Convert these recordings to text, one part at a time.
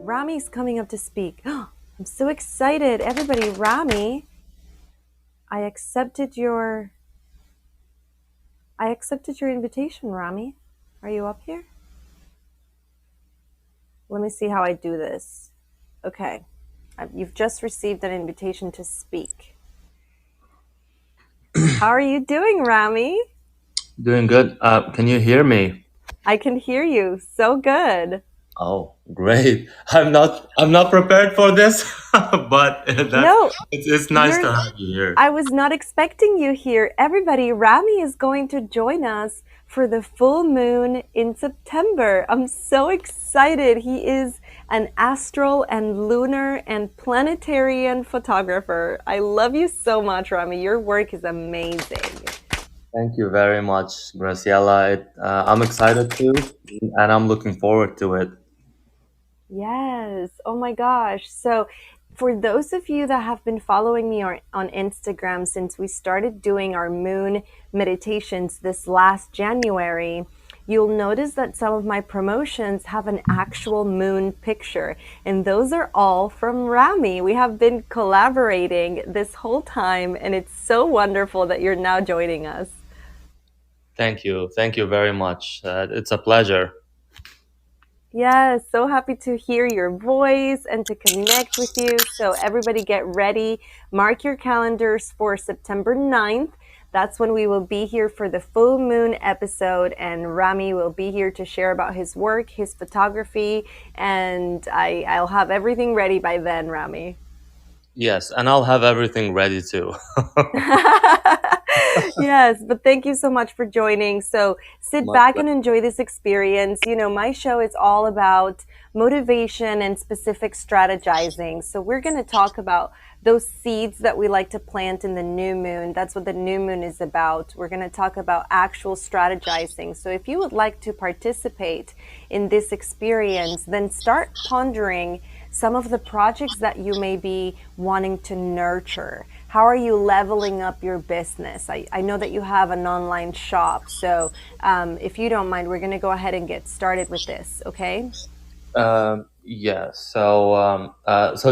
Rami's coming up to speak. I'm so excited. Everybody, Rami, I accepted your invitation, Rami. Are you up here? Let me see how I do this. Okay. You've just received an invitation to speak. How are you doing, Rami? Doing good. Can you hear me? I can hear you. So good. Oh, great. I'm not prepared for this, but No, it's nice you're to have you here. I was not expecting you here. Everybody, Rami is going to join us for the full moon in September. I'm so excited. He is an astral and lunar and planetarian photographer. I love you so much, Rami. Your work is amazing. Thank you very much, Graciela. I'm excited too, and I'm looking forward to it. Yes. Oh my gosh. So, for those of you that have been following me on Instagram since we started doing our moon meditations this last January, you'll notice that some of my promotions have an actual moon picture. And those are all from Rami. We have been collaborating this whole time, and it's so wonderful that you're now joining us. Thank you very much. It's a pleasure. Yes, so happy to hear your voice and to connect with you. So, everybody get ready. Mark your calendars for September 9th. That's when we will be here for the full moon episode, and Rami will be here to share about his work, his photography, and I'll have everything ready by then, Rami. Yes, and I'll have everything ready too. Yes, but thank you so much for joining. So sit My back and pleasure. enjoy this experience. You know, my show is all about motivation and specific strategizing. So we're going to talk about those seeds that we like to plant in the new moon. That's what the new moon is about. We're going to talk about actual strategizing. So if you would like to participate in this experience, then start pondering some of the projects that you may be wanting to nurture. How are you leveling up your business? I know that you have an online shop. So if you don't mind, we're going to go ahead and get started with this, okay? Yeah. So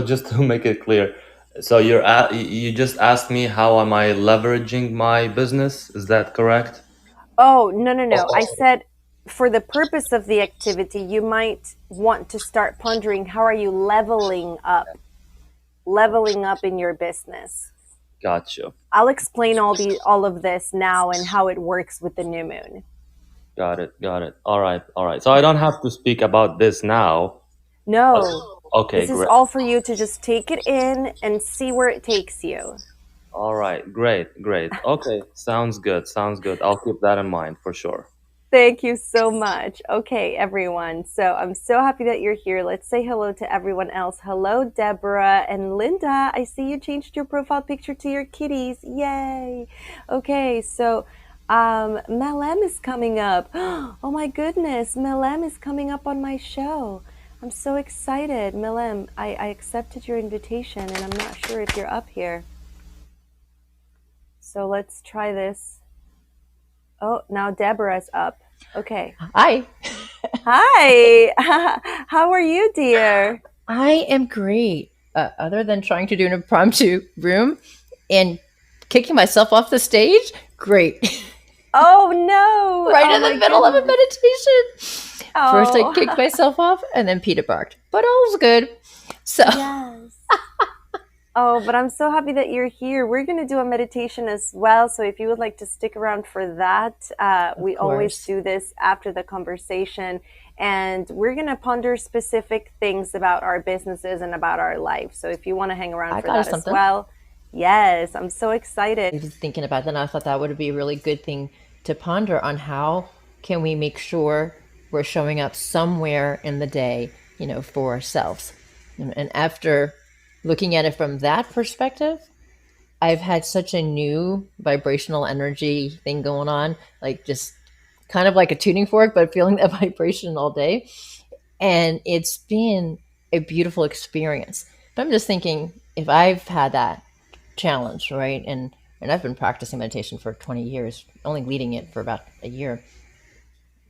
just to make it clear, you just asked me how am I leveraging my business? Is that correct? Oh, no, no, no. I Oh, said for the purpose of the activity, you might want to start pondering how are you leveling up in your business. got you. I'll explain all of this now and how it works with the new moon. Got it. Got it. All right. All right. So I don't have to speak about this now. No, Oh, okay. this is Great. all for you to just take it in and see where it takes you. All right. Great. Great. Okay. Sounds good. Sounds good. I'll keep that in mind for sure. Thank you so much. Okay, everyone. So I'm so happy that you're here. Let's say hello to everyone else. Hello, Deborah and Linda. I see you changed your profile picture to your kitties. Yay. Okay, so Melem is coming up. Oh my goodness, Melem is coming up on my show. I'm so excited. Melem, I accepted your invitation and I'm not sure if you're up here. So let's try this. Oh, now Deborah's up. Okay. Hi, Hi. How are you, dear? I am great. Other than trying to do an impromptu room and kicking myself off the stage, great. Oh no. Right Oh in the my middle of a goodness. meditation. First, I kicked Oh. myself off, and then Peter barked, but all's good. So, Yes. Oh, but I'm so happy that you're here. We're going to do a meditation as well. So if you would like to stick around for that, of we always course, do this after the conversation. And we're going to ponder specific things about our businesses and about our life. So if you want to hang around I for got us that as something. well, yes, I'm so excited. I was thinking about that, and I thought that would be a really good thing to ponder on how can we make sure we're showing up somewhere in the day, for ourselves. And after looking at it from that perspective, I've had such a new vibrational energy thing going on, like just kind of like a tuning fork, but feeling that vibration all day. And it's been a beautiful experience. But I'm just thinking if I've had that challenge, right? And I've been practicing meditation for 20 years, only leading it for about a year.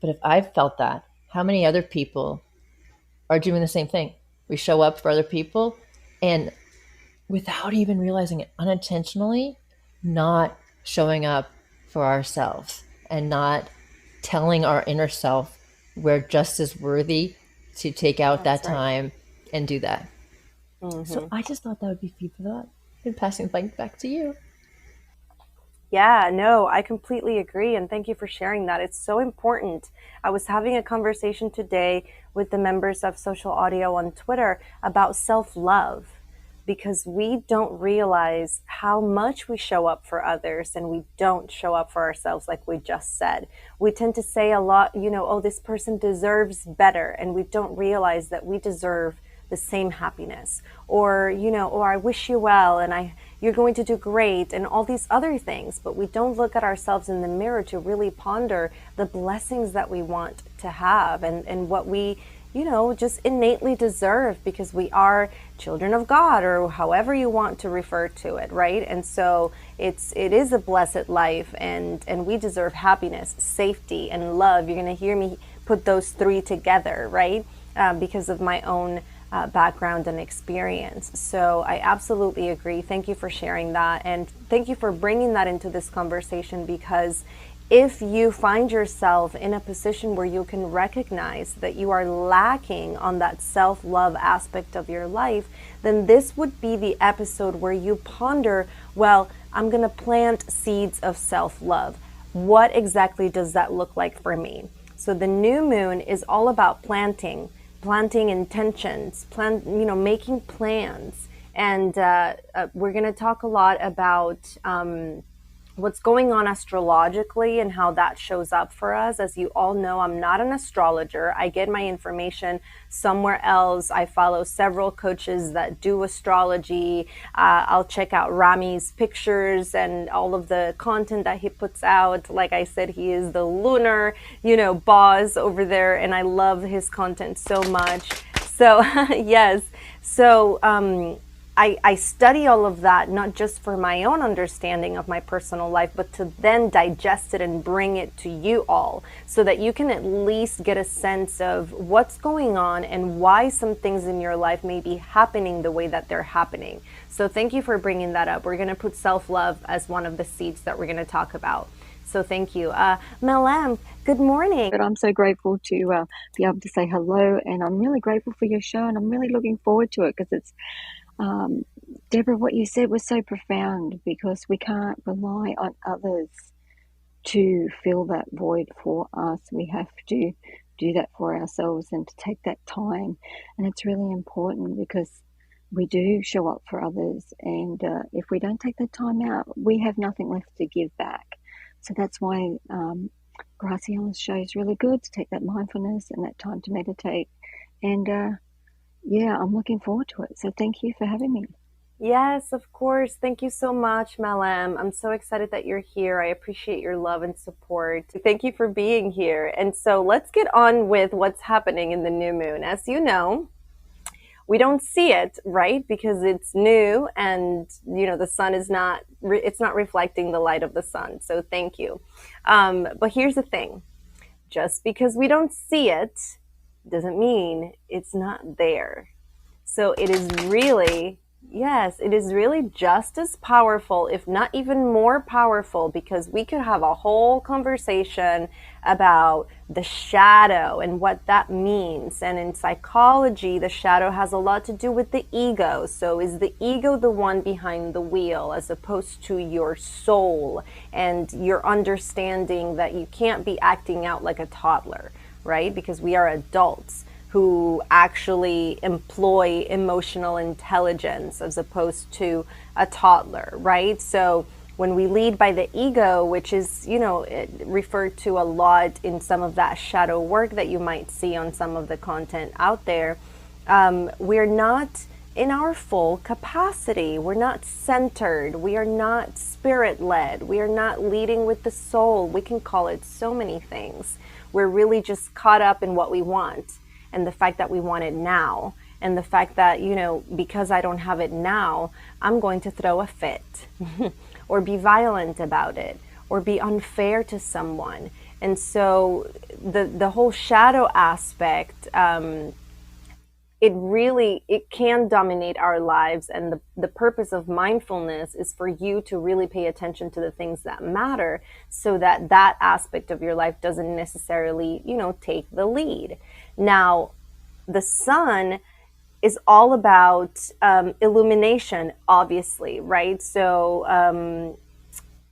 But if I've felt that, how many other people are doing the same thing? We show up for other people and without even realizing it, unintentionally, not showing up for ourselves and not telling our inner self we're just as worthy to take out that That's right. time and do that. So Hmm. I just thought that would be food for thought. And passing the mic back to you. Yeah, no, I completely agree. And thank you for sharing that. It's so important. I was having a conversation today with the members of Social Audio on Twitter about self love because we don't realize how much we show up for others and we don't show up for ourselves, like we just said. We tend to say a lot, oh, this person deserves better. And we don't realize that we deserve the same happiness, or or I wish you well, and you're going to do great, and all these other things. But we don't look at ourselves in the mirror to really ponder the blessings that we want to have, and what we just innately deserve, because we are children of God, or however you want to refer to it, right? And so it is a blessed life, and we deserve happiness, safety, and love. You're going to hear me put those three together, right? Because of my own background and experience. So I absolutely agree. Thank you for sharing that. And thank you for bringing that into this conversation, because if you find yourself in a position where you can recognize that you are lacking on that self-love aspect of your life, then this would be the episode where you ponder, well, I'm going to plant seeds of self-love. What exactly does that look like for me? So the new moon is all about planting intentions, making plans. And we're going to talk a lot about what's going on astrologically and how that shows up for us. As you all know, I'm not an astrologer. I get my information somewhere else. I follow several coaches that do astrology. I'll check out Rami's pictures and all of the content that he puts out. Like I said, he is the lunar, boss over there, and I love his content so much. So yes. So I study all of that, not just for my own understanding of my personal life, but to then digest it and bring it to you all, so that you can at least get a sense of what's going on and why some things in your life may be happening the way that they're happening. So thank you for bringing that up. We're going to put self-love as one of the seeds that we're going to talk about. So thank you. Melam, good morning. But I'm so grateful to be able to say hello, and I'm really grateful for your show, and I'm really looking forward to it, because it's Deborah, what you said was so profound, because we can't rely on others to fill that void for us. We have to do that for ourselves and to take that time. And it's really important, because we do show up for others. And if we don't take that time out, we have nothing left to give back. So that's why Graciella's show is really good, to take that mindfulness and that time to meditate. And yeah, I'm looking forward to it. So thank you for having me. Yes, of course. Thank you so much, Malam. I'm so excited that you're here. I appreciate your love and support. Thank you for being here. And so let's get on with what's happening in the new moon. As you know, we don't see it, right? Because it's new, and the sun is not, it's not reflecting the light of the sun. So thank you. But here's the thing. Just because we don't see it doesn't mean it's not there. So it is really, yes, it is really just as powerful, if not even more powerful, because we could have a whole conversation about the shadow and what that means. And in psychology, the shadow has a lot to do with the ego. So is the ego the one behind the wheel, as opposed to your soul and your understanding that you can't be acting out like a toddler, right? Because we are adults who actually employ emotional intelligence as opposed to a toddler, right? So when we lead by the ego, which is, referred to a lot in some of that shadow work that you might see on some of the content out there, we're not in our full capacity. We're not centered. We are not spirit-led. We are not leading with the soul. We can call it so many things. We're really just caught up in what we want, and the fact that we want it now, and the fact that, because I don't have it now, I'm going to throw a fit or be violent about it or be unfair to someone. And so the whole shadow aspect, it can dominate our lives. And the purpose of mindfulness is for you to really pay attention to the things that matter, so that that aspect of your life doesn't necessarily, take the lead. Now, the sun is all about illumination, obviously, right? So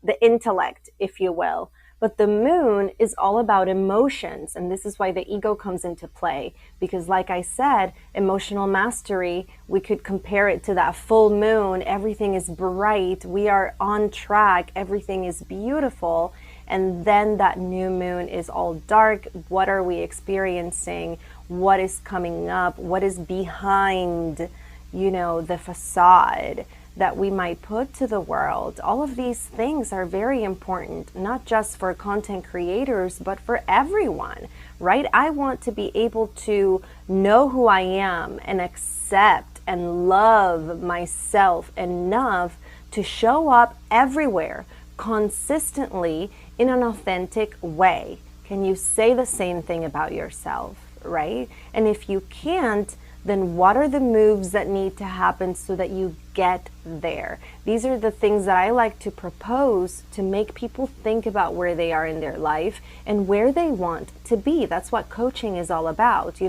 the intellect, if you will. But the moon is all about emotions. And this is why the ego comes into play. Because, like I said, emotional mastery, we could compare it to that full moon. Everything is bright. We are on track. Everything is beautiful. And then that new moon is all dark. What are we experiencing? What is coming up? What is behind, the facade that we might put to the world? All of these things are very important, not just for content creators, but for everyone, right? I want to be able to know who I am and accept and love myself enough to show up everywhere consistently in an authentic way. Can you say the same thing about yourself, right? And if you can't, then what are the moves that need to happen so that you get there? These are the things that I like to propose to make people think about where they are in their life and where they want to be. That's what coaching is all about.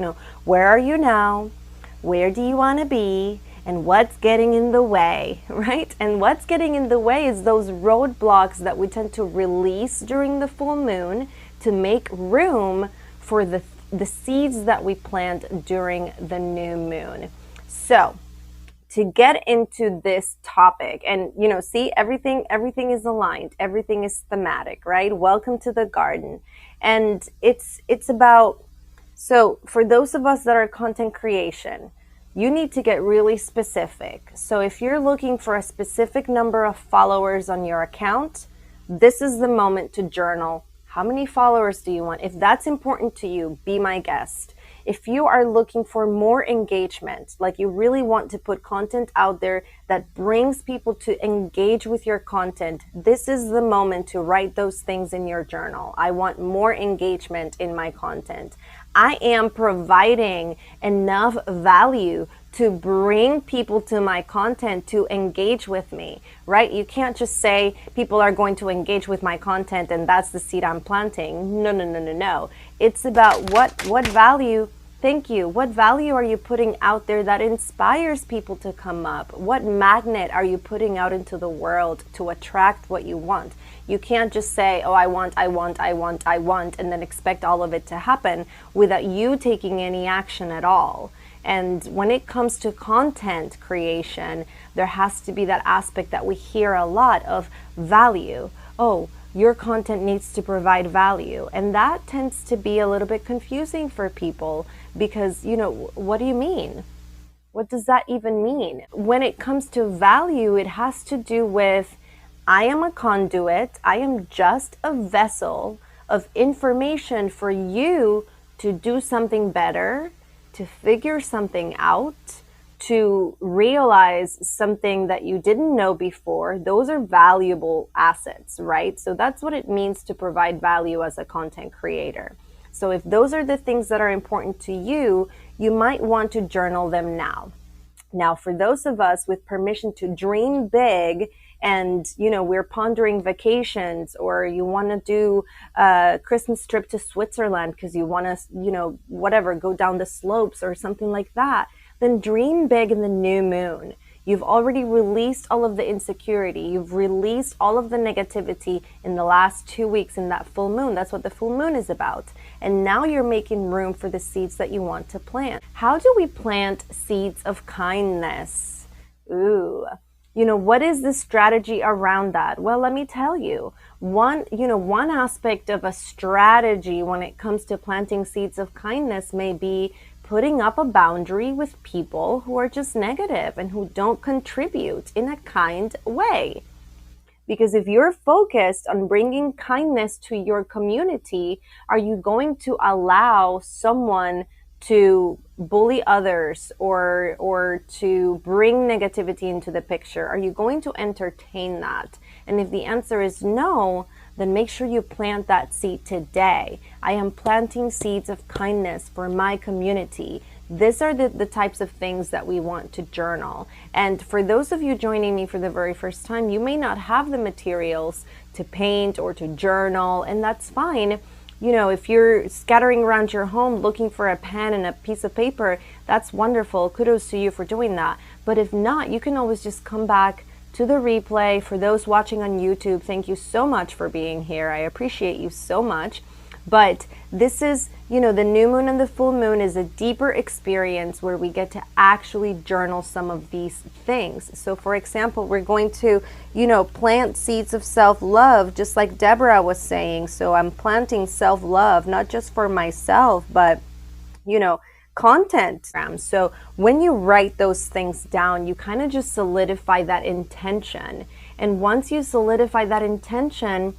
Where are you now? Where do you want to be? And what's getting in the way, right? And what's getting in the way is those roadblocks that we tend to release during the full moon to make room for the seeds that we plant during the new moon. So to get into this topic, and see, everything is aligned, everything is thematic, right? Welcome to the garden. And it's about, so for those of us that are content creation, you need to get really specific. So if you're looking for a specific number of followers on your account, this is the moment to journal. How many followers do you want? If that's important to you, be my guest. If you are looking for more engagement, like you really want to put content out there that brings people to engage with your content, this is the moment to write those things in your journal. I want more engagement in my content. I am providing enough value to bring people to my content to engage with me, right? You can't just say people are going to engage with my content and that's the seed I'm planting. No. It's about what value. Thank you. What value are you putting out there that inspires people to come up? What magnet are you putting out into the world to attract what you want? You can't just say, oh, I want, and then expect all of it to happen without you taking any action at all. And when it comes to content creation, there has to be that aspect that we hear a lot of value. Oh, your content needs to provide value. And that tends to be a little bit confusing for people because, what do you mean? What does that even mean? When it comes to value, it has to do with, I am a conduit. I am just a vessel of information for you to do something better, to figure something out, to realize something that you didn't know before. Those are valuable assets, right? So that's what it means to provide value as a content creator. So if those are the things that are important to you, you might want to journal them now. Now, for those of us with permission to dream big, and we're pondering vacations, or you want to do a Christmas trip to Switzerland because you want to go down the slopes or something like that, then dream big in the new moon. You've already released all of the insecurity. You've released all of the negativity in the last 2 weeks in that full moon. That's what the full moon is about. And now you're making room for the seeds that you want to plant. How do we plant seeds of kindness? Ooh. What is the strategy around that? Well, let me tell you. One aspect of a strategy when it comes to planting seeds of kindness may be putting up a boundary with people who are just negative and who don't contribute in a kind way. Because if you're focused on bringing kindness to your community, are you going to allow someone to bully others or to bring negativity into the picture? Are you going to entertain that? And if the answer is no, then make sure you plant that seed today. I am planting seeds of kindness for my community. These are the types of things that we want to journal. And for those of you joining me for the very first time, you may not have the materials to paint or to journal, and that's fine. You know, if you're scattering around your home looking for a pen and a piece of paper, that's wonderful. Kudos to you for doing that. But if not, you can always just come back to the replay. For those watching on YouTube, thank you so much for being here. I appreciate you so much. But this is, you know, the new moon and the full moon is a deeper experience where we get to actually journal some of these things. So for example, we're going to, you know, plant seeds of self-love, just like Deborah was saying. So I'm planting self-love, not just for myself, but, you know, content. So when you write those things down, you kind of just solidify that intention. And once you solidify that intention,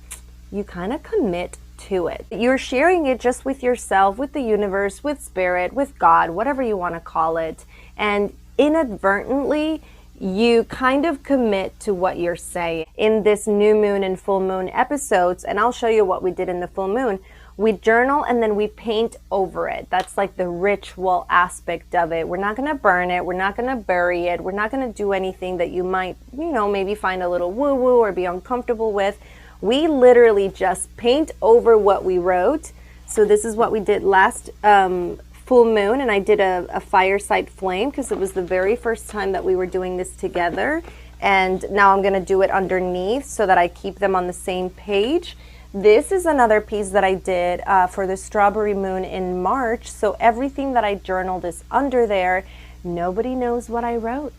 you kind of commit to it. You're sharing it just with yourself, with the universe, with spirit, with God, whatever you want to call it. And inadvertently, you kind of commit to what you're saying. In this new moon and full moon episodes, and I'll show you what we did in the full moon, we journal and then we paint over it. That's like the ritual aspect of it. We're not going to burn it. We're not going to bury it. We're not going to do anything that you might, you know, maybe find a little woo-woo or be uncomfortable with. We literally just paint over what we wrote. So this is what we did last full moon, and I did a fireside flame because it was the very first time that we were doing this together. And now I'm going to do it underneath so that I keep them on the same page. This is another piece that I did for the strawberry moon in March. So everything that I journaled is under there. Nobody knows what I wrote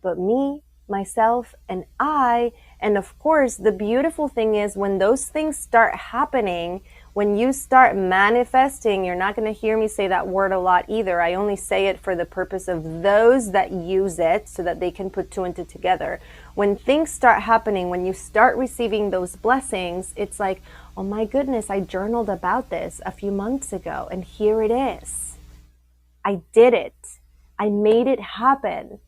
but me, myself, and I. And of course, the beautiful thing is when those things start happening, when you start manifesting, you're not going to hear me say that word a lot either. I only say it for the purpose of those that use it so that they can put two and two together. When things start happening, when you start receiving those blessings, it's like, oh my goodness, I journaled about this a few months ago and here it is. I did it. I made it happen.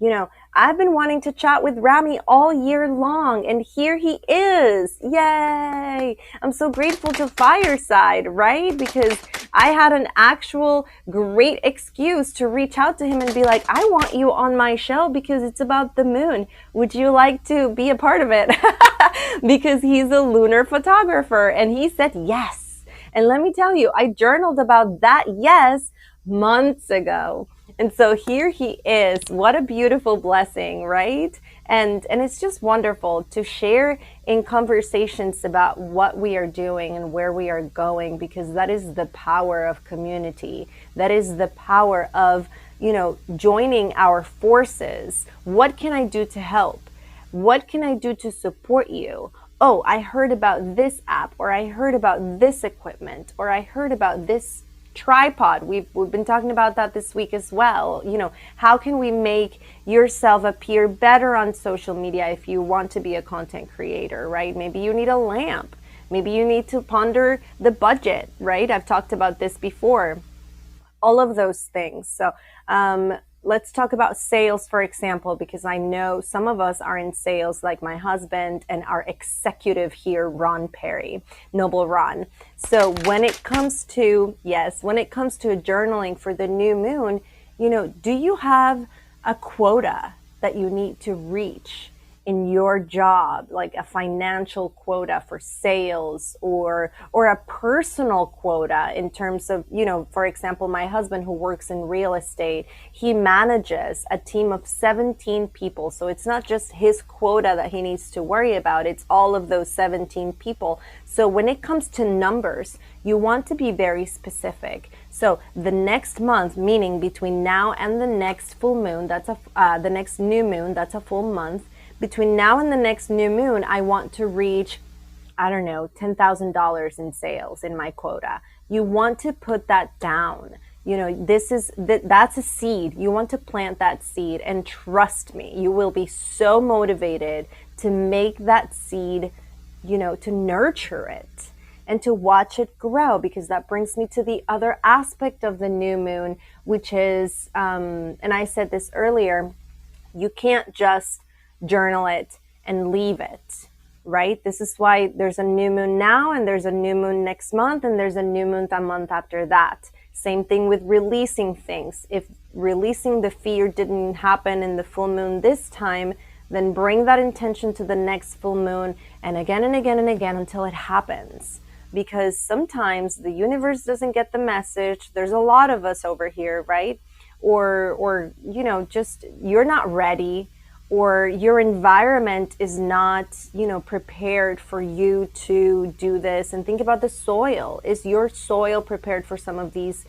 You know, I've been wanting to chat with Rami all year long, and here he is. Yay! I'm so grateful to Fireside, right? Because I had an actual great excuse to reach out to him and be like, I want you on my show because it's about the moon. Would you like to be a part of it? Because he's a lunar photographer, and he said yes. And let me tell you, I journaled about that yes months ago. And so here he is. What a beautiful blessing, right? And it's just wonderful to share in conversations about what we are doing and where we are going, because that is the power of community. That is the power of, you know, joining our forces. What can I do to help? What can I do to support you? Oh, I heard about this app, or I heard about this equipment, or I heard about this tripod. We've been talking about that this week as well. You know, how can we make yourself appear better on social media if you want to be a content creator, right? Maybe you need a lamp. Maybe you need to ponder the budget, right? I've talked about this before. All of those things. So let's talk about sales, for example, because I know some of us are in sales, like my husband and our executive here, Ron Perry, Noble Ron. So when it comes to, journaling for the new moon, you know, do you have a quota that you need to reach in your job, like a financial quota for sales, or a personal quota in terms of, you know, for example, my husband who works in real estate, he manages a team of 17 people. So it's not just his quota that he needs to worry about, it's all of those 17 people. So when it comes to numbers, you want to be very specific. So the next month, meaning between now and the next full moon, that's the next new moon, that's a full month. Between now and the next new moon, I want to reach, I don't know, $10,000 in sales in my quota. You want to put that down. You know, that's a seed. You want to plant that seed, and trust me, you will be so motivated to make that seed, you know, to nurture it and to watch it grow, because that brings me to the other aspect of the new moon, which is, and I said this earlier, you can't just journal it and leave it. right? This is why there's a new moon now, and there's a new moon next month, and there's a new moon a month after that. Same thing with releasing things. If releasing the fear didn't happen in the full moon this time, then bring that intention to the next full moon, and again and again and again until it happens. Because sometimes the universe doesn't get the message. There's a lot of us over here, right? Or just you're not ready, or your environment is not, prepared for you to do this. And think about the soil. Is your soil prepared for some of these,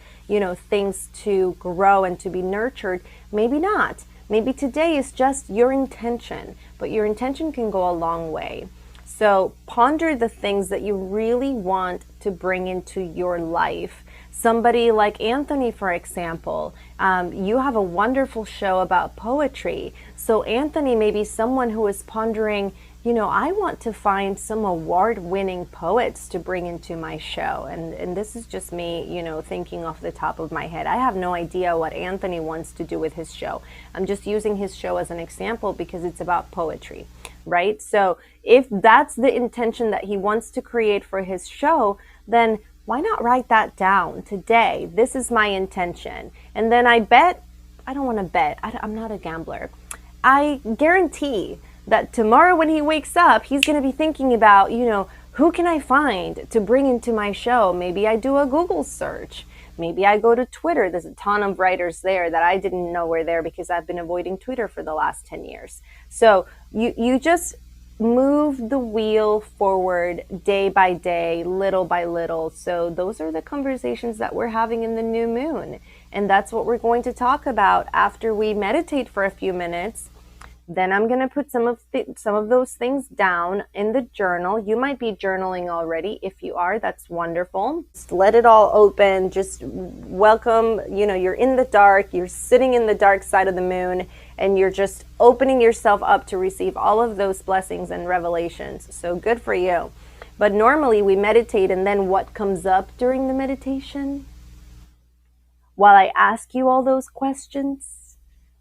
things to grow and to be nurtured? Maybe not. Maybe today is just your intention, but your intention can go a long way. So ponder the things that you really want to bring into your life. Somebody like Anthony, for example, you have a wonderful show about poetry. So Anthony may be someone who is pondering, I want to find some award-winning poets to bring into my show. And this is just me, thinking off the top of my head. I have no idea what Anthony wants to do with his show. I'm just using his show as an example because it's about poetry, right? So if that's the intention that he wants to create for his show, then why not write that down today? This is my intention. And then I don't want to bet. I'm not a gambler. I guarantee that tomorrow when he wakes up, he's going to be thinking about, who can I find to bring into my show? Maybe I do a Google search. Maybe I go to Twitter. There's a ton of writers there that I didn't know were there because I've been avoiding Twitter for the last 10 years. So you just move the wheel forward day by day, little by little. So those are the conversations that we're having in the new moon. And that's what we're going to talk about after we meditate for a few minutes. Then I'm going to put some of those things down in the journal. You might be journaling already. If you are, that's wonderful. Just let it all open. Just welcome, you're in the dark. You're sitting in the dark side of the moon, and you're just opening yourself up to receive all of those blessings and revelations. So good for you. But normally we meditate, and then what comes up during the meditation? While I ask you all those questions,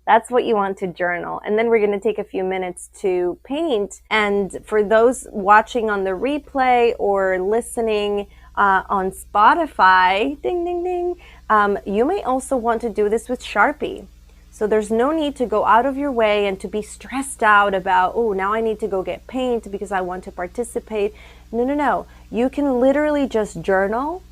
that's what you want to journal. And then we're going to take a few minutes to paint. And for those watching on the replay or listening on Spotify, ding, ding, ding, you may also want to do this with Sharpie. So there's no need to go out of your way and to be stressed out about, oh, now I need to go get paint because I want to participate. No. You can literally just journal,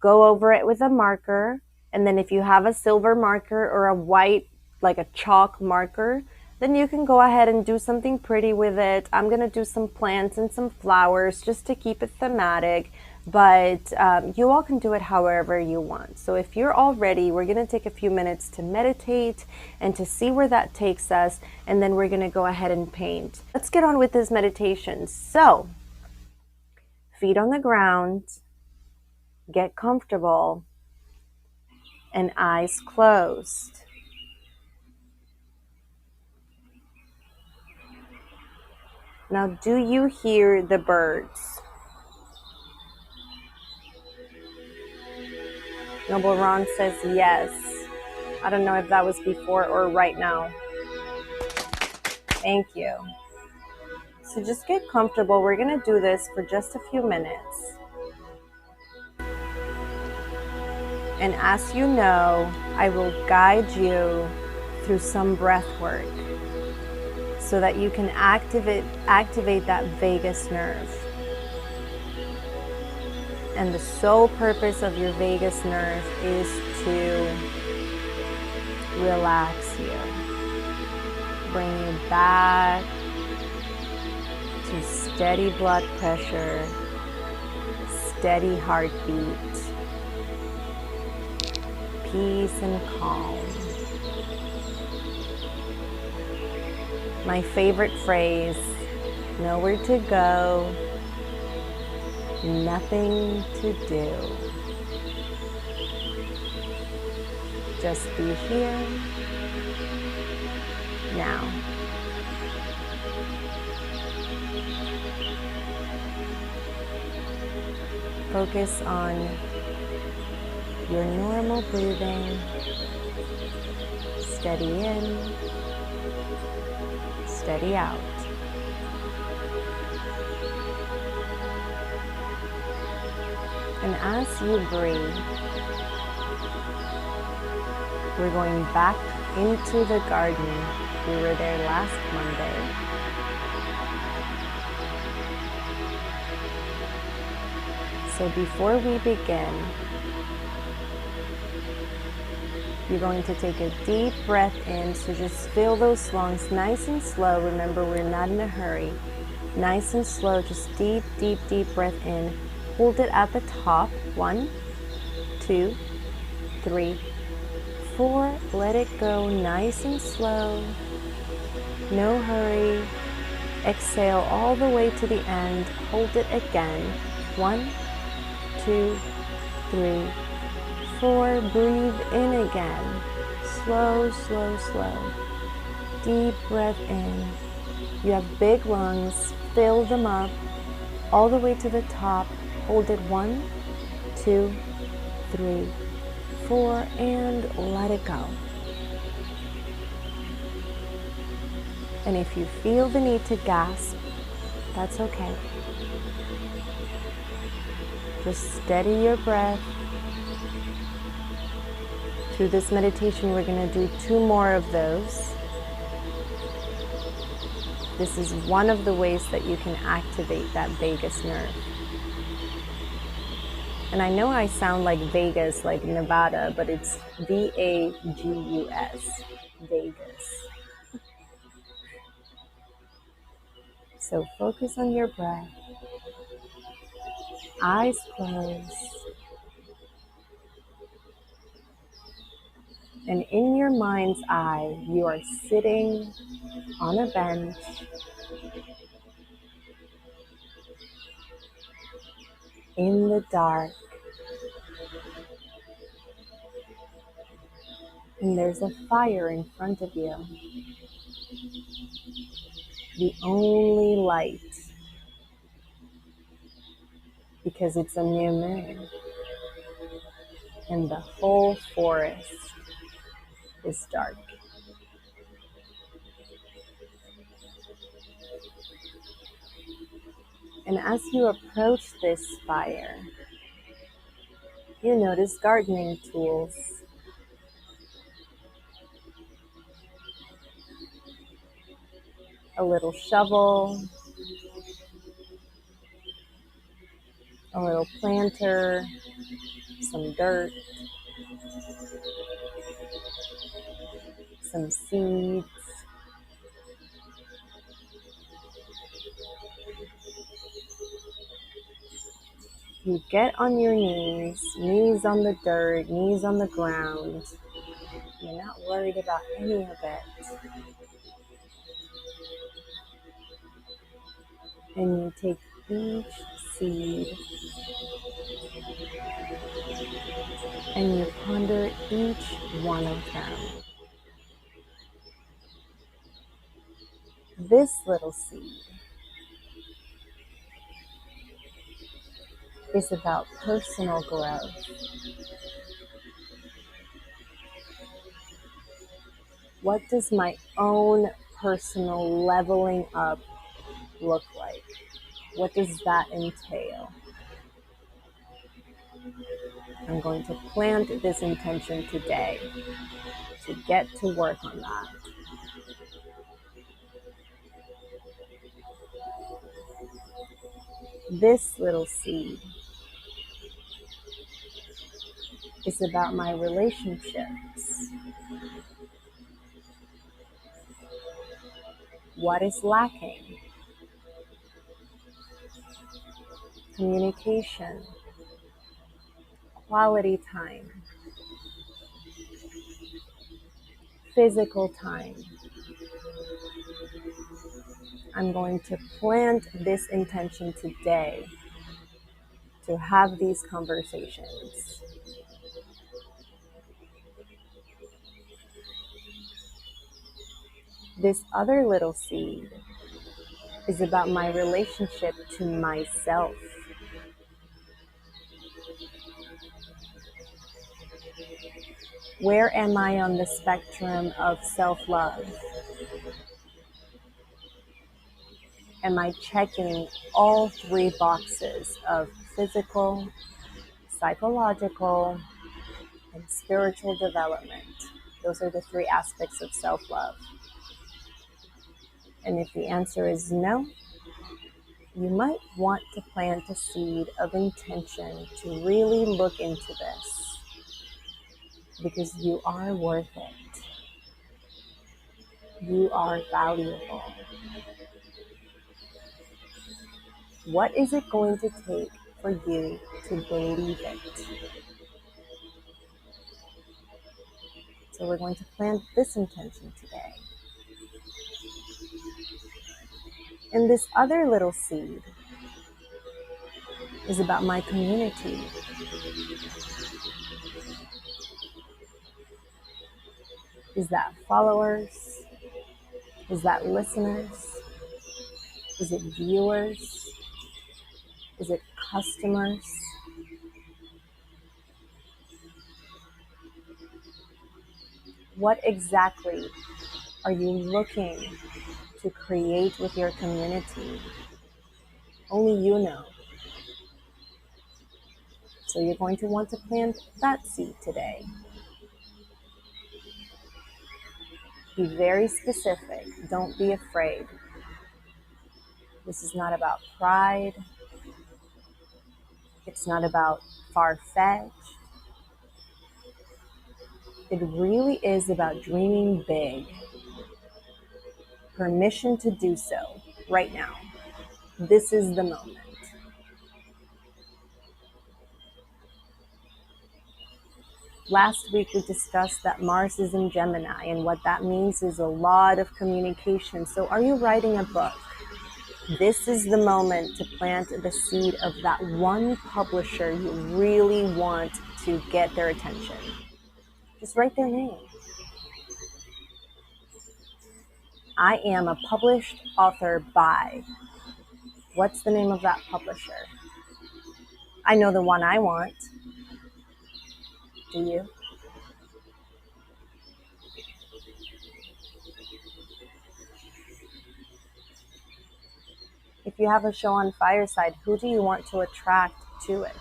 go over it with a marker. And then if you have a silver marker or a white, like a chalk marker, then you can go ahead and do something pretty with it. I'm going to do some plants and some flowers just to keep it thematic, but you all can do it however you want. So if you're all ready, we're going to take a few minutes to meditate and to see where that takes us, and then we're going to go ahead and paint. Let's get on with this meditation. So, feet on the ground, get comfortable, and eyes closed. Now, do you hear the birds? Noble Ron says yes. I don't know if that was before or right now. Thank you. So just get comfortable. We're going to do this for just a few minutes. And as you know, I will guide you through some breath work, so that you can activate that vagus nerve. And the sole purpose of your vagus nerve is to relax you, bring you back to steady blood pressure, steady heartbeat, peace and calm. My favorite phrase, nowhere to go, nothing to do. Just be here, now. Focus on your normal breathing, steady in, steady out. And as you breathe, we're going back into the garden. We were there last Monday. So before we begin, you're going to take a deep breath in. So just fill those lungs nice and slow. Remember, we're not in a hurry. Nice and slow, just deep, deep, deep breath in. Hold it at the top. 1, 2, 3, 4. Let it go nice and slow. No hurry. Exhale all the way to the end. Hold it again. 1, 2, 3, 4. Breathe in again. Slow, slow, slow. Deep breath in. You have big lungs. Fill them up all the way to the top. Hold it. 1, 2, 3, 4, and let it go. And if you feel the need to gasp, that's okay. Just steady your breath. Through this meditation, we're going to do 2 more of those. This is one of the ways that you can activate that vagus nerve. And I know I sound like Vegas, like Nevada, but it's V-A-G-U-S, Vegas. So focus on your breath. Eyes closed. And in your mind's eye, you are sitting on a bench in the dark. And there's a fire in front of you. The only light, because it's a new moon. And the whole forest is dark. And as you approach this fire, you notice gardening tools. A little shovel, a little planter, some dirt, some seeds. You get on your knees on the dirt, knees on the ground. You're not worried about any of it. And you take each seed and you ponder each one of them. This little seed is about personal growth. What does my own personal leveling up look like? What does that entail? I'm going to plant this intention today to get to work on that. This little seed is about my relationships. What is lacking? Communication, quality time, physical time. I'm going to plant this intention today to have these conversations. This other little seed is about my relationship to myself. Where am I on the spectrum of self-love? Am I checking all 3 boxes of physical, psychological, and spiritual development. Those are the three aspects of self-love. And if the answer is no, you might want to plant a seed of intention to really look into this, because you are worth it. You are valuable. What is it going to take for you to believe it? So we're going to plant this intention today. And this other little seed is about my community. Is that followers? Is that listeners? Is it viewers? Is it customers? What exactly are you looking to create with your community? Only you know. So you're going to want to plant that seed today. Be very specific. Don't be afraid. This is not about pride. It's not about far-fetched. It really is about dreaming big. Permission to do so right now. This is the moment. Last week we discussed that Mars is in Gemini, and what that means is a lot of communication. So are you writing a book? This is the moment to plant the seed of that one publisher you really want to get their attention. Just write their name. I am a published author by. What's the name of that publisher? I know the one I want. Do you? If you have a show on Fireside, who do you want to attract to it?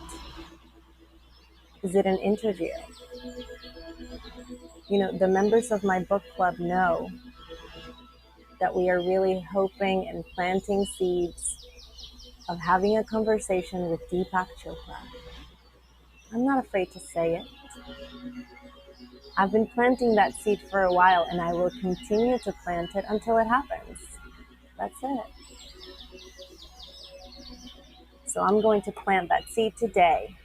Is it an interview? You know, the members of my book club know that we are really hoping and planting seeds of having a conversation with Deepak Chopra. I'm not afraid to say it. I've been planting that seed for a while, and I will continue to plant it until it happens. That's it. So I'm going to plant that seed today.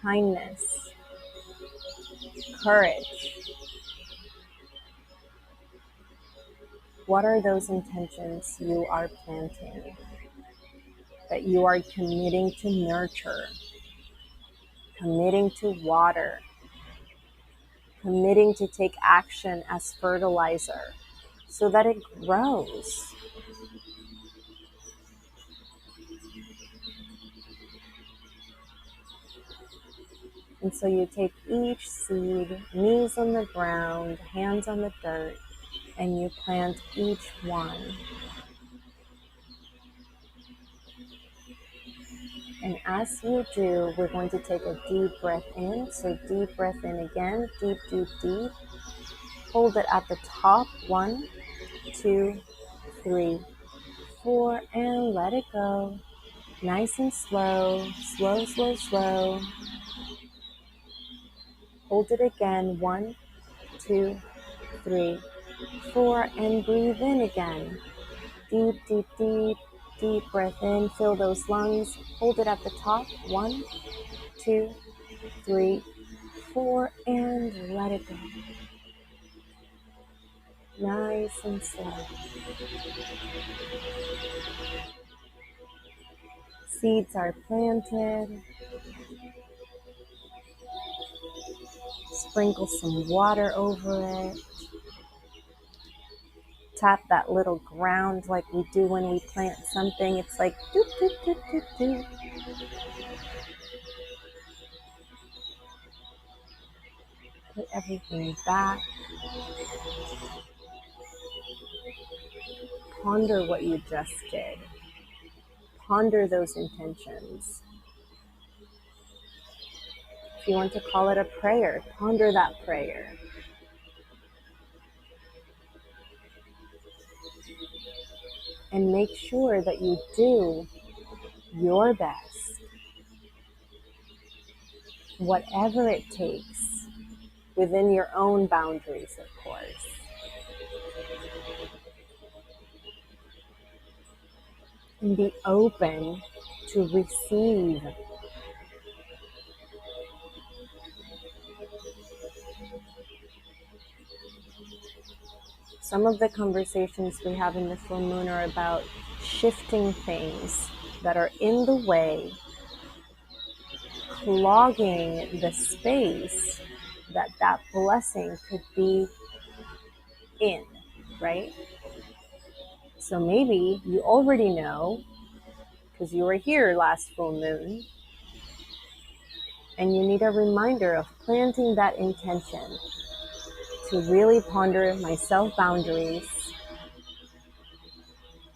Kindness, courage. What are those intentions you are planting that you are committing to nurture, committing to water, committing to take action as fertilizer so that it grows? And so you take each seed, knees on the ground, hands on the dirt, and you plant each one. And as you do, we're going to take a deep breath in. So deep breath in again, deep, deep, deep. Hold it at the top. 1, 2, 3, 4, and let it go. Nice and slow, slow, slow, slow. Hold it again. 1, 2, 3, 4, and breathe in again. Deep, deep, deep, deep breath in. Fill those lungs. Hold it at the top. 1, 2, 3, 4, and let it go. Nice and slow. Seeds are planted. Sprinkle some water over it. Tap that little ground like we do when we plant something. It's like doop, doop, doop, doop, doop. Put everything back. Ponder what you just did. ponder those intentions. If you want to call it a prayer, ponder that prayer. And make sure that you do your best, whatever it takes, within your own boundaries, of course. And be open to receive. Some of the conversations we have in the full moon are about shifting things that are in the way, clogging the space that that blessing could be in, right? So maybe you already know, because you were here last full moon, and you need a reminder of planting that intention to really ponder my self-boundaries,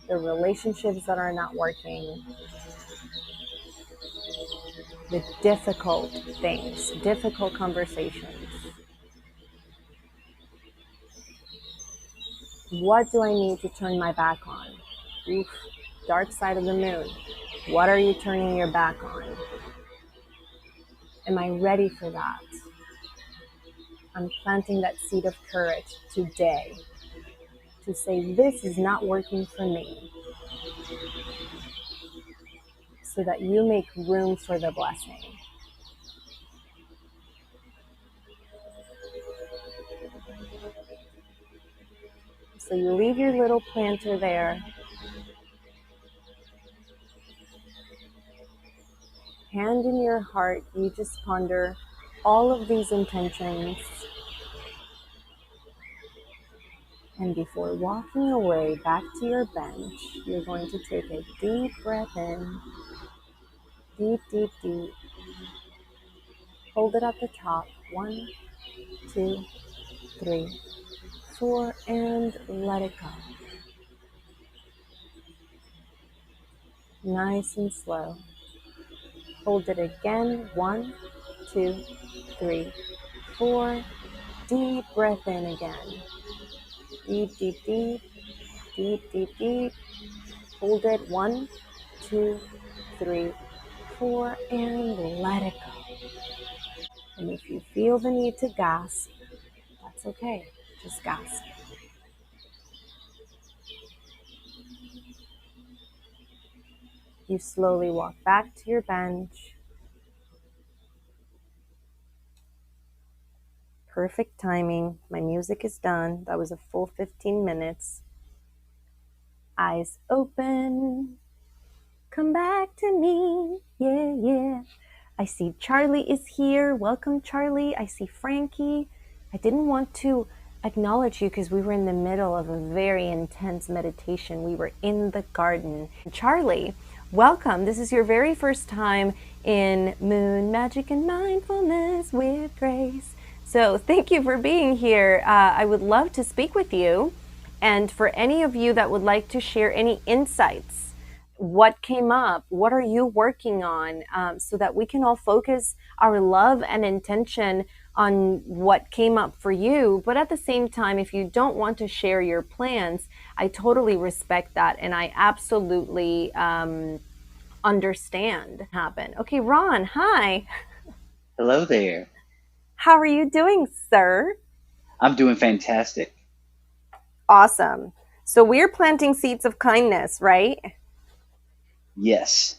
the relationships that are not working, the difficult things, difficult conversations. What do I need to turn my back on? Oof, dark side of the moon. What are you turning your back on? Am I ready for that? I'm planting that seed of courage today to say this is not working for me, so that you make room for the blessing. So you leave your little planter there. Hand in your heart, you just ponder all of these intentions. And before walking away back to your bench, you're going to take a deep breath in. Deep, deep, deep. Hold it at the top. 1, 2, 3, 4, and let it go. Nice and slow. Hold it again. 1, 2, 3, 4. Deep breath in again. Deep, deep, deep. Deep, deep, deep. Hold it. 1, 2, 3, 4, and let it go. And if you feel the need to gasp, that's okay. Just gasp. You slowly walk back to your bench. Perfect timing. My music is done. That was a full 15 minutes. Eyes open. Come back to me. Yeah, yeah. I see Charlie is here. Welcome, Charlie. I see Frankie. I didn't want to acknowledge you because we were in the middle of a very intense meditation. We were in the garden. Charlie, welcome. This is your very first time in Moon Magic and Mindfulness with Grace. So thank you for being here. I would love to speak with you. And for any of you that would like to share any insights, what came up, what are you working on, so that we can all focus our love and intention on what came up for you. But at the same time, if you don't want to share your plans, I totally respect that. And I absolutely understand happen. Okay, Ron, hi. Hello there. How are you doing, sir? I'm doing fantastic. Awesome. So we're planting seeds of kindness, right? Yes.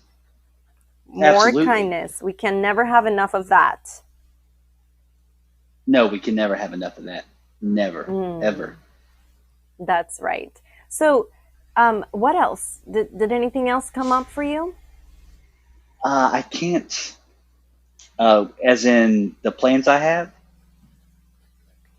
More Absolutely. kindness. We can never have enough of that. No, we can never have enough of that. Never, ever. That's right. So, what else? Did anything else come up for you? I can't. As in the plans I have?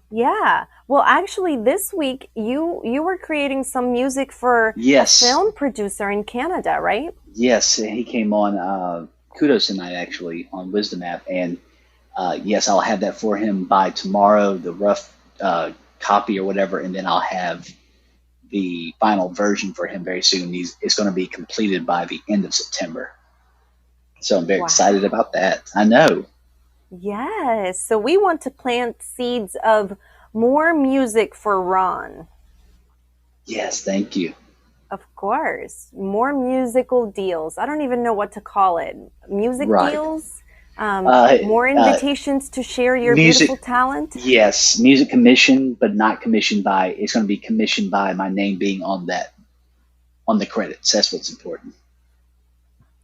Yeah. Well, actually, this week you were creating some music for Yes. a film producer in Canada, right? Yes, he came on Kudos tonight, actually, on Wisdom app. And yes, I'll have that for him by tomorrow, the rough copy or whatever, and then I'll have the final version for him very soon. It's going to be completed by the end of September. So I'm very excited Wow. about that. I know. Yes. So we want to plant seeds of more music for Ron. Yes, thank you. Of course. More musical deals. I don't even know what to call it. Music Right. deals? Uh, More uh, invitations to share your music, beautiful talent? yes, music commission, but not commissioned by. It's going to be commissioned by my name being on the credits. That's what's important.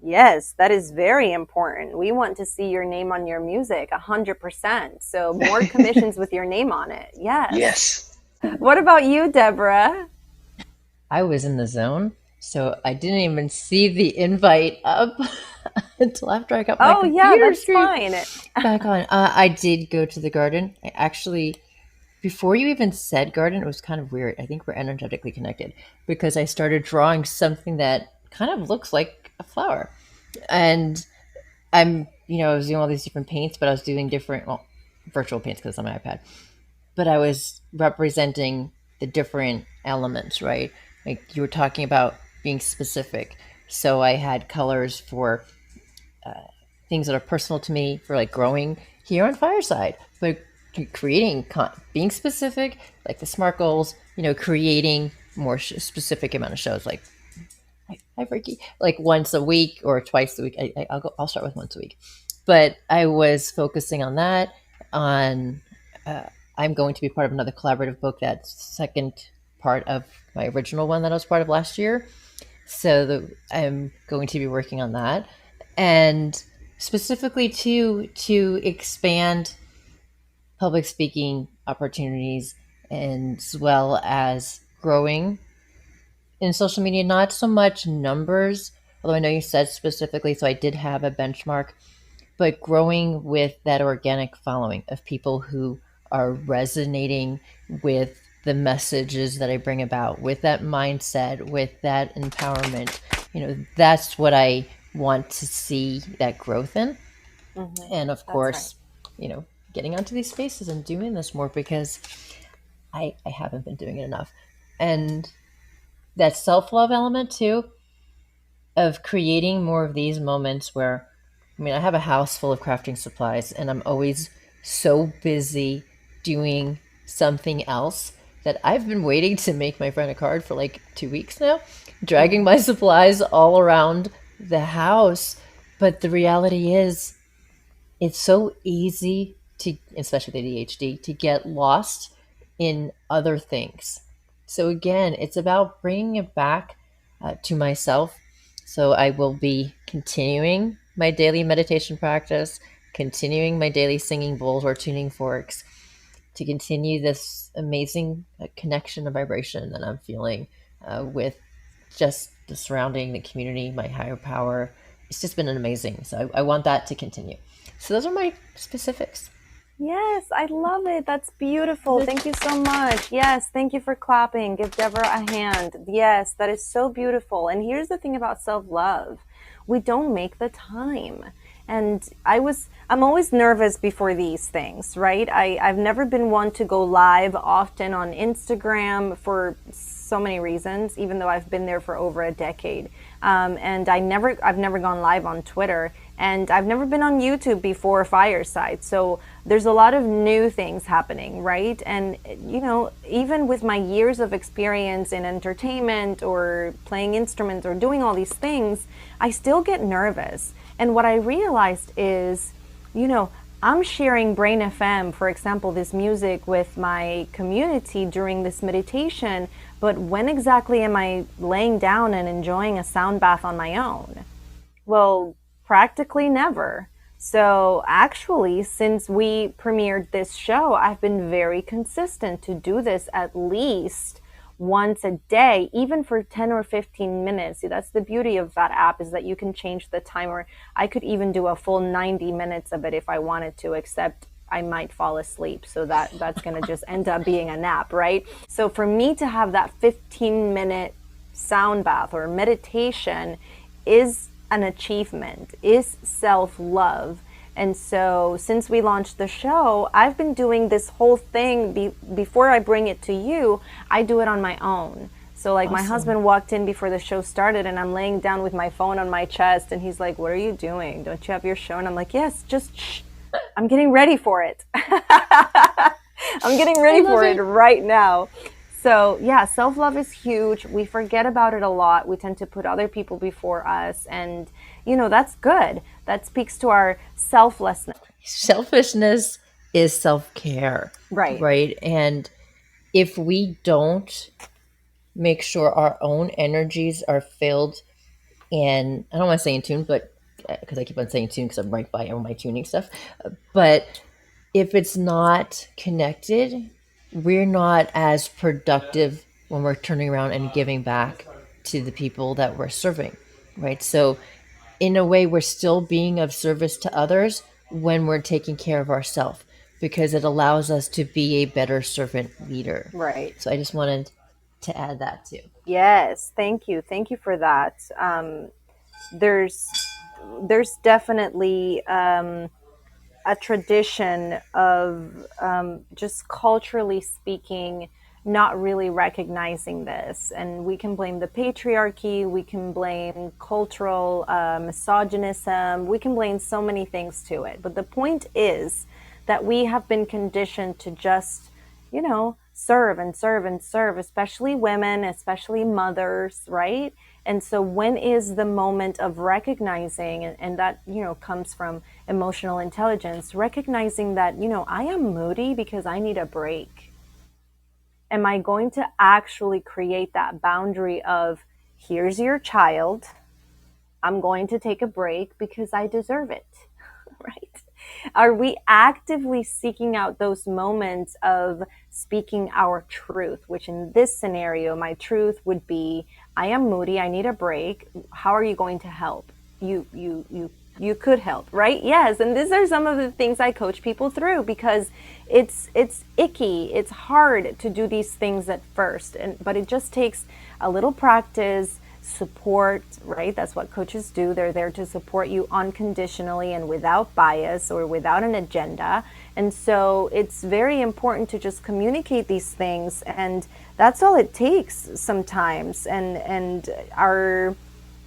Yes, that is very important. We want to see your name on your music 100%. So more commissions with your name on it. Yes. Yes. What about you, Deborah? I was in the zone, so I didn't even see the invite up until after I got my Oh, yeah, computer that's screen fine. back on. I did go to the garden. I actually, before you even said garden, it was kind of weird. I think we're energetically connected because I started drawing something that kind of looks like a flower. And I was doing all these different paints, but I was doing different, well, virtual paints because it's on my iPad. But I was representing the different elements, right? Like you were talking about being specific. So I had colors for things that are personal to me, for like growing here on Fireside, but creating, being specific, like the SMART goals, creating more specific amount of shows, like hi Ricky, like once a week or twice a week. I'll start with once a week, but I was focusing on that. On I'm going to be part of another collaborative book that's second part of my original one that I was part of last year. So I'm going to be working on that, and specifically to expand public speaking opportunities, and as well as growing in social media, not so much numbers, although I know you said specifically, so I did have a benchmark, but growing with that organic following of people who are resonating with the messages that I bring about, with that mindset, with that empowerment. That's what I want to see that growth in. Mm-hmm. And of That's right. course, getting onto these spaces and doing this more because I haven't been doing it enough. And that self love element too, of creating more of these moments where, I have a house full of crafting supplies and I'm always so busy doing something else that I've been waiting to make my friend a card for like 2 weeks now, dragging Mm-hmm. my supplies all around the house. But the reality is, it's so easy to, especially with ADHD, to get lost in other things. So again, it's about bringing it back to myself. So I will be continuing my daily meditation practice, continuing my daily singing bowls or tuning forks, to continue this amazing connection and vibration that I'm feeling with just the surrounding, the community, my higher power. It's just been amazing. So I want that to continue. So those are my specifics. Yes, I love it. That's beautiful. Thank you so much. Yes, thank you for clapping. Give Deborah a hand. Yes, that is so beautiful. And here's the thing about self-love. We don't make the time. And I'm always nervous before these things, right? I've never been one to go live often on Instagram for so many reasons, even though I've been there for over a decade. And I've never gone live on Twitter, and I've never been on YouTube before Fireside. So there's a lot of new things happening, right? And even with my years of experience in entertainment or playing instruments or doing all these things, I still get nervous. And what I realized is, I'm sharing Brain FM, for example, this music with my community during this meditation, but when exactly am I laying down and enjoying a sound bath on my own? Well, practically never. So actually, since we premiered this show, I've been very consistent to do this at least once a day, even for 10 or 15 minutes. See, that's the beauty of that app, is that you can change the timer. I could even do a full 90 minutes of it if I wanted to, except I might fall asleep. So that's going to just end up being a nap, right? So for me to have that 15-minute sound bath or meditation is an achievement, is self-love. And so since we launched the show, I've been doing this whole thing before I bring it to you. I do it on my own. So like my Awesome. husband walked in before the show started and I'm laying down with my phone on my chest and he's like, "What are you doing? Don't you have your show?" And I'm like, "Yes, just shh. I'm getting ready for it." I'm getting ready for it right now. So yeah, self-love is huge. We forget about it a lot. We tend to put other people before us, and that's good. That speaks to our selflessness. Selfishness is self-care. Right. Right. And if we don't make sure our own energies are filled, and I don't want to say in tune, but because I keep on saying tune because I'm right by all my tuning stuff. But if it's not connected, we're not as productive when we're turning around and giving back to the people that we're serving, right? So, in a way, we're still being of service to others when we're taking care of ourselves because it allows us to be a better servant leader. Right. So, I just wanted to add that too. Yes. Thank you. Thank you for that. There's definitely a tradition of just culturally speaking, not really recognizing this. And we can blame the patriarchy, we can blame cultural misogynism, we can blame so many things to it. But the point is that we have been conditioned to just, serve and serve and serve, especially women, especially mothers, right? And so when is the moment of recognizing, and that, comes from emotional intelligence, recognizing that, I am moody because I need a break. Am I going to actually create that boundary of, here's your child, I'm going to take a break because I deserve it, right? Are we actively seeking out those moments of speaking our truth, which in this scenario, my truth would be, I am moody, I need a break. How are you going to help? You could help, right? Yes. And these are some of the things I coach people through because it's icky. It's hard to do these things at first. But it just takes a little practice, support, right? That's what coaches do. They're there to support you unconditionally and without bias or without an agenda. And so it's very important to just communicate these things, and that's all it takes sometimes. And our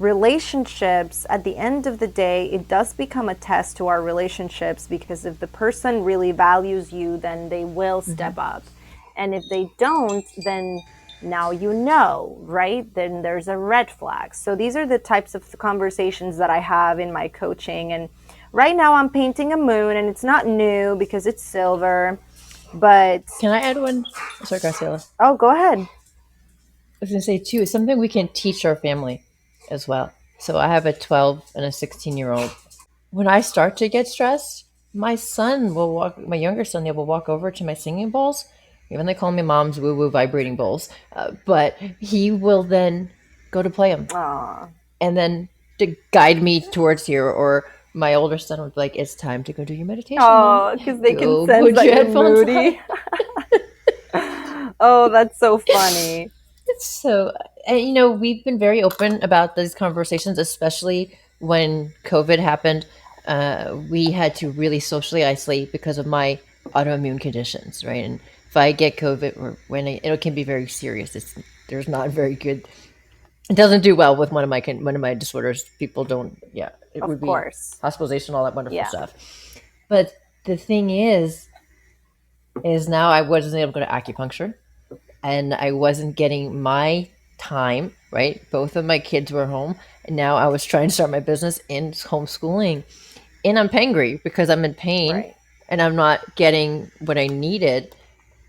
relationships, at the end of the day, it does become a test to our relationships, because if the person really values you, then they will step up. And if they don't, then now right? Then there's a red flag. So these are the types of conversations that I have in my coaching. And right now I'm painting a moon, and it's not new because it's silver. But Can I add one? Sorry, Graciela. oh, go ahead. I was going to say too, it's something we can teach our family as well. So I have a 12 and a 16-year-old. When I start to get stressed, my younger son, they will walk over to my singing bowls. Even they call me mom's woo woo vibrating bowls. But he will then go to play them. Aww. And then to guide me towards here, or my older son would be like, it's time to go do your meditation. Oh, because they can sense put that your you're headphones moody. Oh, that's so funny. So, and, we've been very open about these conversations, especially when COVID happened. We had to really socially isolate because of my autoimmune conditions, right? And if I get COVID, or it can be very serious. There's not very good. It doesn't do well with one of my disorders. People don't. Yeah, it Of would be course. hospitalization, all that wonderful Yeah. stuff. But the thing is now I wasn't able to go to acupuncture, and I wasn't getting my time, right? Both of my kids were home, and now I was trying to start my business in homeschooling. And I'm angry because I'm in pain, Right. and I'm not getting what I needed.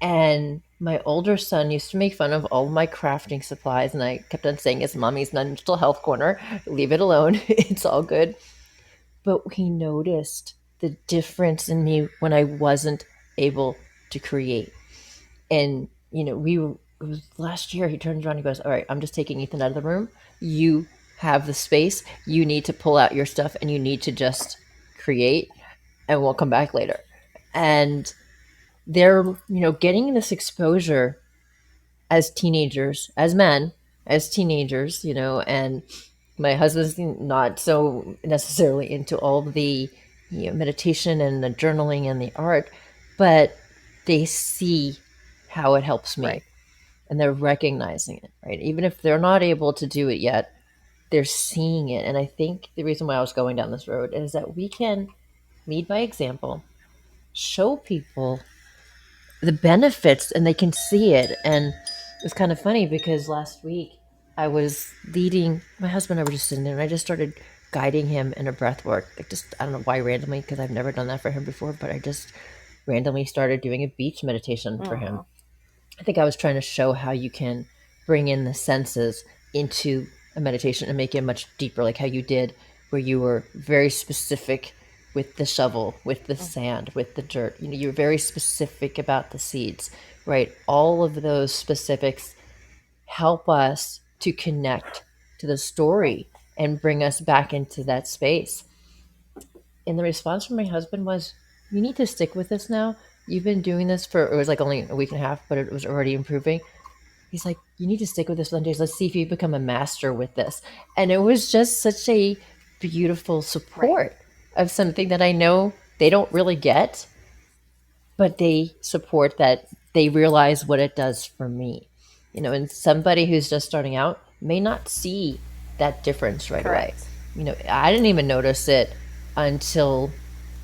And my older son used to make fun of all of my crafting supplies, and I kept on saying, it's mommy's mental health corner. Leave it alone. It's all good. But he noticed the difference in me when I wasn't able to create. And, it was last year, he turns around and goes, all right, I'm just taking Ethan out of the room. You have the space. You need to pull out your stuff, and you need to just create, and we'll come back later. And they're, getting this exposure as teenagers, as men, as teenagers, and my husband's not so necessarily into all of the meditation and the journaling and the art, but they see how it helps me. Right. and they're recognizing it, right? Even if they're not able to do it yet, they're seeing it. And I think the reason why I was going down this road is that we can lead by example, show people the benefits, and they can see it. And it's kind of funny because last week I was leading my husband. I were just sitting there, and I just started guiding him in a breath work. Like, just, I don't know why, randomly, because I've never done that for him before, but I just randomly started doing a beach meditation for him. I think I was trying to show how you can bring in the senses into a meditation and make it much deeper, like how you did, where you were very specific with the shovel, with the sand, with the dirt. You know, you're very specific about the seeds, right? All of those specifics help us to connect to the story and bring us back into that space. And the response from my husband was, "You need to stick with this now. You've been doing this for," it was like only a week and a half, but it was already improving. He's like, "You need to stick with this one days. Let's see if you become a master with this." And it was just such a beautiful Right. support of something that I know they don't really get, but they support that they realize what it does for me. You know, and somebody who's just starting out may not see that difference right away. Correct. You know, I didn't even notice it until,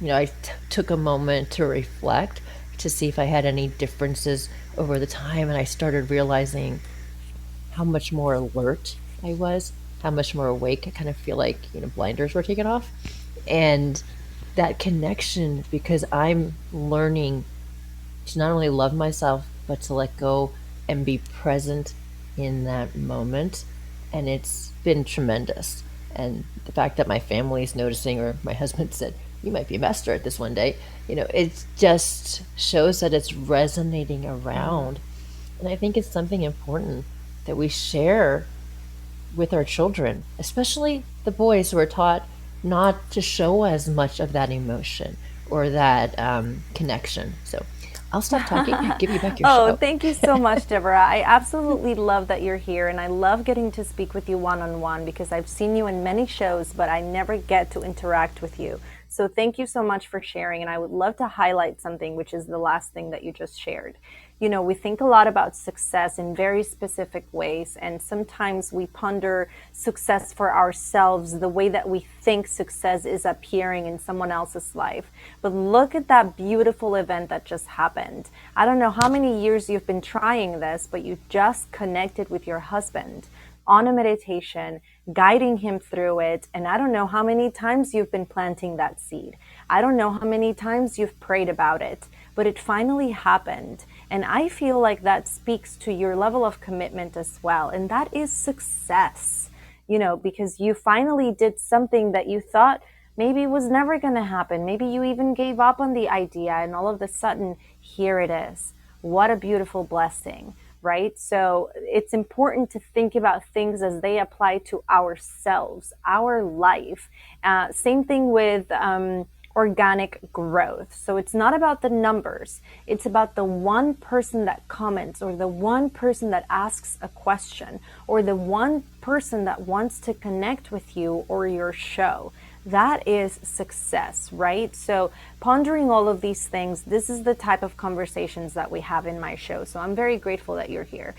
I took a moment to reflect to see if I had any differences over the time. And I started realizing how much more alert I was, how much more awake. I kind of feel like, blinders were taken off. And that connection, because I'm learning to not only love myself, but to let go and be present in that moment. And it's been tremendous. And the fact that my family is noticing, or my husband said, "You might be a master at this one day," it just shows that it's resonating around. And I think it's something important that we share with our children, especially the boys who are taught not to show as much of that emotion or that connection. So I'll stop talking and give you back your Oh, show. thank you so much, Deborah. I absolutely love that you're here, and I love getting to speak with you one-on-one because I've seen you in many shows, but I never get to interact with you. So thank you so much for sharing, and I would love to highlight something, which is the last thing that you just shared. We think a lot about success in very specific ways, and sometimes we ponder success for ourselves the way that we think success is appearing in someone else's life. But look at that beautiful event that just happened. I don't know how many years you've been trying this, but you just connected with your husband on a meditation, guiding him through it. And I don't know how many times you've been planting that seed. I don't know how many times you've prayed about it, but it finally happened. And I feel like that speaks to your level of commitment as well. And that is success, because you finally did something that you thought maybe was never going to happen. Maybe you even gave up on the idea, and all of a sudden, here it is. What a beautiful blessing, right? So it's important to think about things as they apply to ourselves, our life. Same thing with organic growth. So it's not about the numbers. It's about the one person that comments, or the one person that asks a question, or the one person that wants to connect with you or your show. That is success, right? So pondering all of these things, this is the type of conversations that we have in my show. So I'm very grateful that you're here.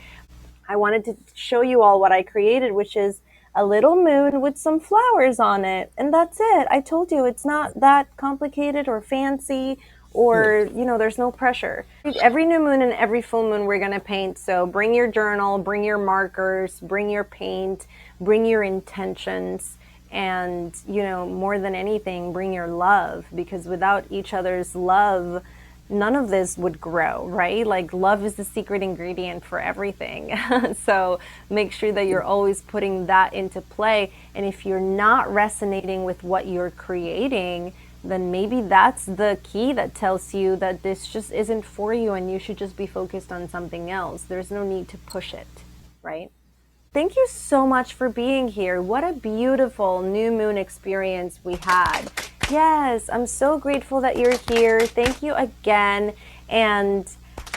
I wanted to show you all what I created, which is a little moon with some flowers on it. And that's it. I told you it's not that complicated or fancy, or, there's no pressure. Every new moon and every full moon we're going to paint. So bring your journal, bring your markers, bring your paint, bring your intentions. And, more than anything, bring your love, because without each other's love, none of this would grow, right? Like, love is the secret ingredient for everything. So make sure that you're always putting that into play. And if you're not resonating with what you're creating, then maybe that's the key that tells you that this just isn't for you and you should just be focused on something else. There's no need to push it, right? Thank you so much for being here. What a beautiful new moon experience we had. Yes, I'm so grateful that you're here. Thank you again. And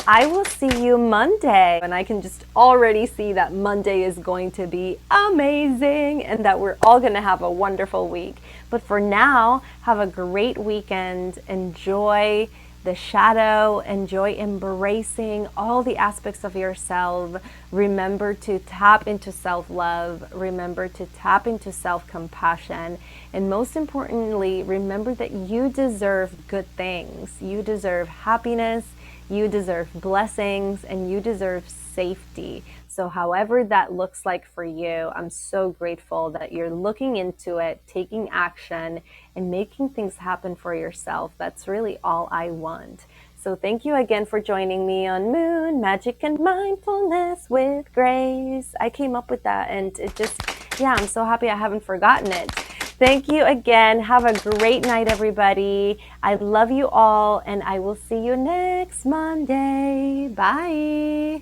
I will see you Monday. And I can just already see that Monday is going to be amazing and that we're all going to have a wonderful week. But for now, have a great weekend. Enjoy the shadow. Enjoy embracing all the aspects of yourself. Remember to tap into self-love. Remember to tap into self-compassion. And most importantly, remember that you deserve good things. You deserve happiness. You deserve blessings, and you deserve safety. So however that looks like for you, I'm so grateful that you're looking into it, taking action, and making things happen for yourself. That's really all I want. So thank you again for joining me on Moon Magic and Mindfulness with Grace. I came up with that, and it just, yeah, I'm so happy I haven't forgotten it. Thank you again. Have a great night, everybody. I love you all, and I will see you next Monday. Bye.